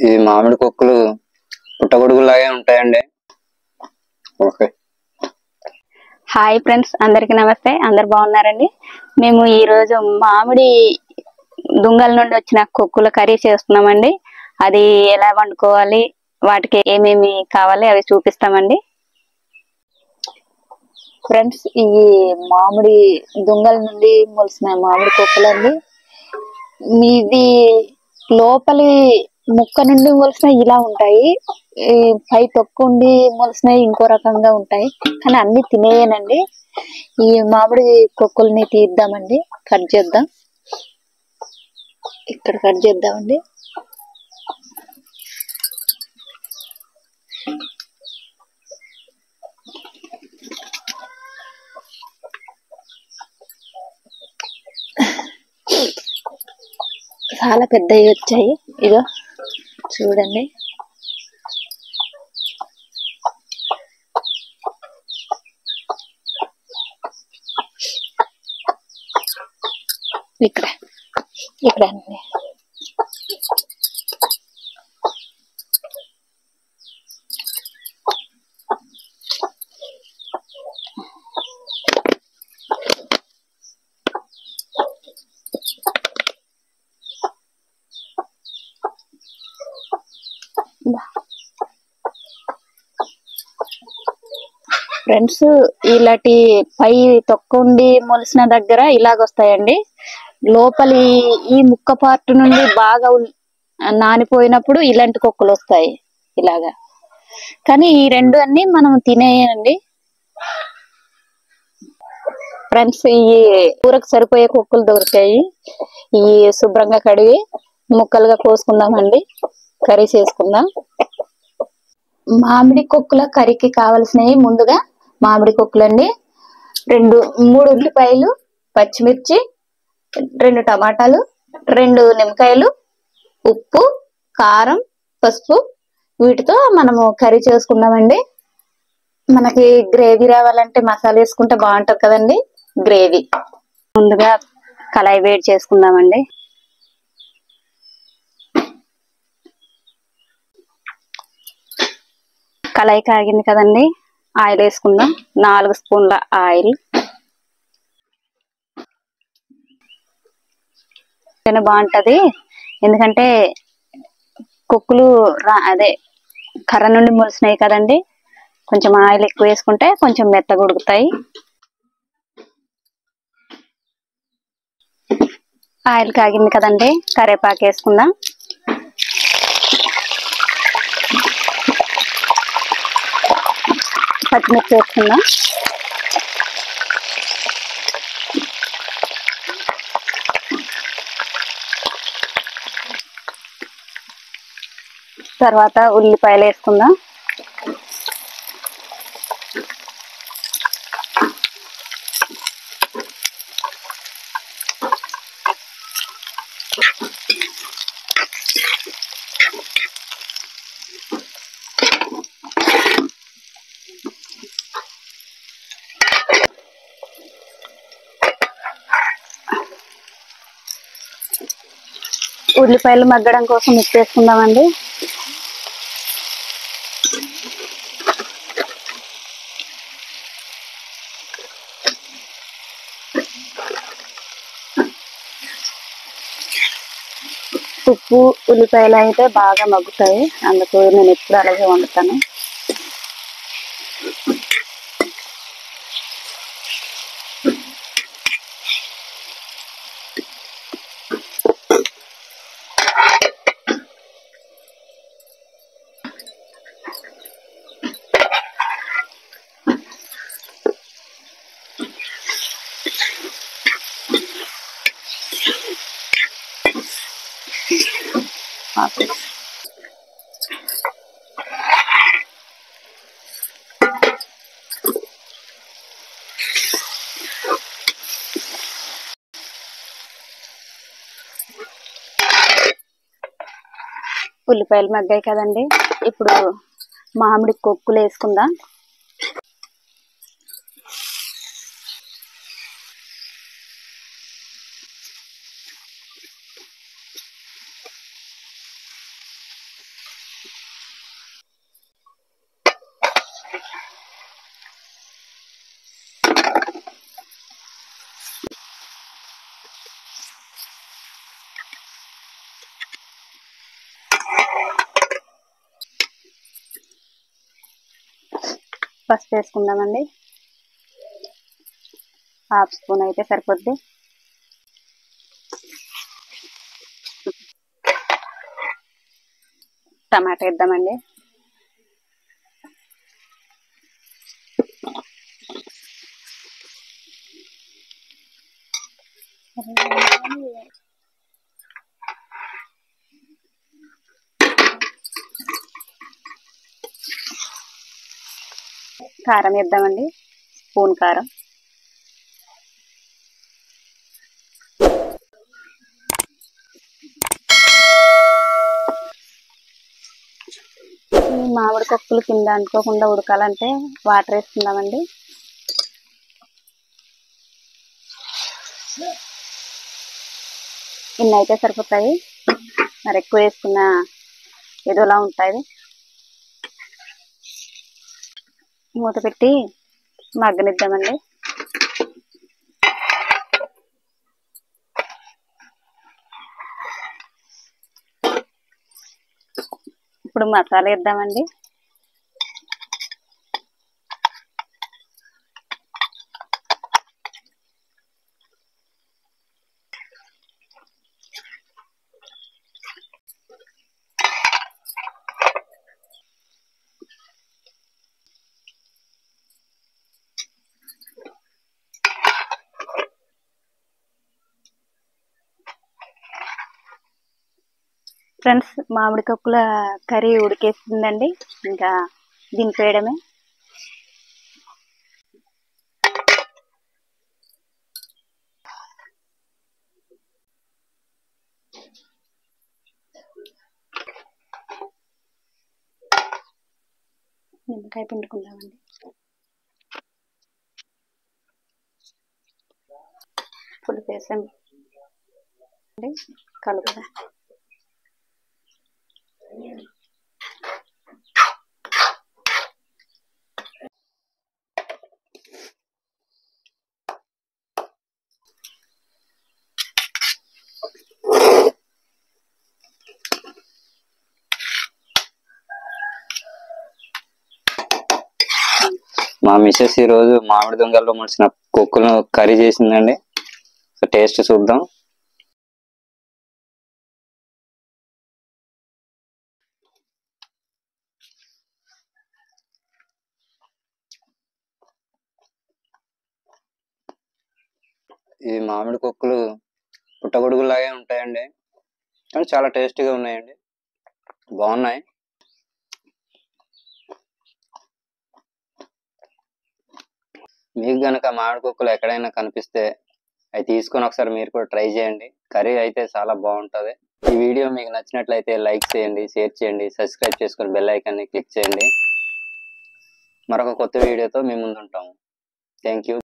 ఈ మామిడి కుక్కలు పుట్టగొడుగులాగే ఉంటాయండి. ఓకే. హాయ్ ఫ్రెండ్స్, అందరికి నమస్తే. అందరు బాగున్నారండి. మేము ఈ రోజు మామిడి దుంగల నుండి వచ్చిన కుక్కుల కర్రీ చేస్తున్నామండి. అది ఎలా వండుకోవాలి, వాటికి ఏమేమి కావాలి అవి చూపిస్తామండి. ఫ్రెండ్స్, ఈ మామిడి దుంగల నుండి మొలిసిన మామిడి కుక్కలండి. ఇది లోపలి ముక్క నుండి మొలిసిన ఇలా ఉంటాయి, పై తొక్కు ఉండి మొలిసినవి ఇంకో రకంగా ఉంటాయి. కానీ అన్ని తినేయనండి. ఈ మామిడి కుక్కల్ని తీద్దామండి, కట్ చేద్దాం. ఇక్కడ కట్ చేద్దామండి. చాలా పెద్దవి వచ్చాయి, ఇదో చూడండి. ఇక్కడ అండి. ఫ్రెండ్స్, ఇలాంటి పై తొక్కుండి మొలిసిన దగ్గర ఇలాగొస్తాయండి. లోపలి ఈ ముక్క పార్ట్ నుండి బాగా నానిపోయినప్పుడు ఇలాంటి కుక్కలు వస్తాయి ఇలాగా. కానీ ఈ రెండు అన్ని మనం తినేయండి. ఫ్రెండ్స్, ఈ కూరకు సరిపోయే కుక్కలు దొరికాయి. ఈ శుభ్రంగా కడిగి ముక్కలుగా కోసుకుందామండి, కర్రీ చేసుకుందాం. మామిడి కుక్కల కర్రీకి కావలసినవి ముందుగా మామిడి కుక్కలండి, 3 ఉల్లిపాయలు, పచ్చిమిర్చి, 2 టమాటాలు, 2 నిమ్మకాయలు, ఉప్పు, కారం, పసుపు. వీటితో మనము కర్రీ చేసుకుందామండి. మనకి గ్రేవీ రావాలంటే మసాలా వేసుకుంటే బాగుంటది కదండి. గ్రేవీ ముందుగా కళాయి వేడి చేసుకుందామండి. కళాయి కాగింది కదండి, ఆయిల్ వేసుకుందాం. 4 స్పూన్ల ఆయిల్ బాగుంటది, ఎందుకంటే కుక్కులు అదే కర్ర నుండి మొలిసినాయి కదండి. కొంచెం ఆయిల్ ఎక్కువ వేసుకుంటే కొంచెం మెత్తగా ఉడుకుతాయి. ఆయిల్ కాగింది కదండి, కరివేపాకు వేసుకుందాం. పచ్చిమిర్చి వేసుకుందాం. తర్వాత ఉల్లిపాయలు వేసుకుందాం. ఉల్లిపాయలు మగ్గడం కోసం ఉప్పు వేసుకుందామండి. ఉప్పు ఉల్లిపాయలు అయితే బాగా మగ్గుతాయి, అందుకు నేను ఎప్పుడు అలాగే వండుతాను. ఉల్లిపాయలు మగ్గాయి కదండి, ఇప్పుడు మామిడి కొక్కులు వేసుకుందాం. పసుపు వేసుకుందామండి. 1/2 స్పూన్ అయితే సరిపోద్ది. టమాటా వేద్దామండి. కారం వేద్దామండి. స్పూన్ కారం. ఈ మామిడి కొక్కులు కింద అంటుకోకుండా ఉడకాలంటే వాటర్ వేసుకుందామండి. ఇన్ని అయితే సరిపోతాయి. మరి ఎక్కువ వేసుకున్న ఏదోలా ఉంటాయి. మూత పెట్టి మగ్గనిద్దామండి. ఇప్పుడు మసాలా వేద్దామండి. ఫ్రెండ్స్, మామిడి కొక్కుల కర్రీ ఉడికేస్తుందండి. ఇంకా దింపేయడమే. నిమ్మకాయ పిండుకుందామండి. పులుపు వేసాం. కలుపుదాం. మా మిసెస్ ఈ రోజు మామిడి దుంగల్లో ముడిచిన కొక్కులను కర్రీ చేసిందండి. సో టేస్ట్ చూద్దాం. ఈ మామిడి కొక్కులు పుట్టగొడుగులాగే ఉంటాయండి, కానీ చాలా టేస్టీగా ఉన్నాయండి. బాగున్నాయి. మీకు గనక మామిడి కొక్కులు ఎక్కడైనా కనిపిస్తే అవి తీసుకొని ఒకసారి మీరు కూడా ట్రై చేయండి. కర్రీ అయితే చాలా బాగుంటుంది. ఈ వీడియో మీకు నచ్చినట్లయితే లైక్ చేయండి, షేర్ చేయండి, సబ్స్క్రైబ్ చేసుకొని బెల్ ఐకాన్ని క్లిక్ చేయండి. మరొక కొత్త వీడియోతో మీ ముందు ఉంటాము. Thank you.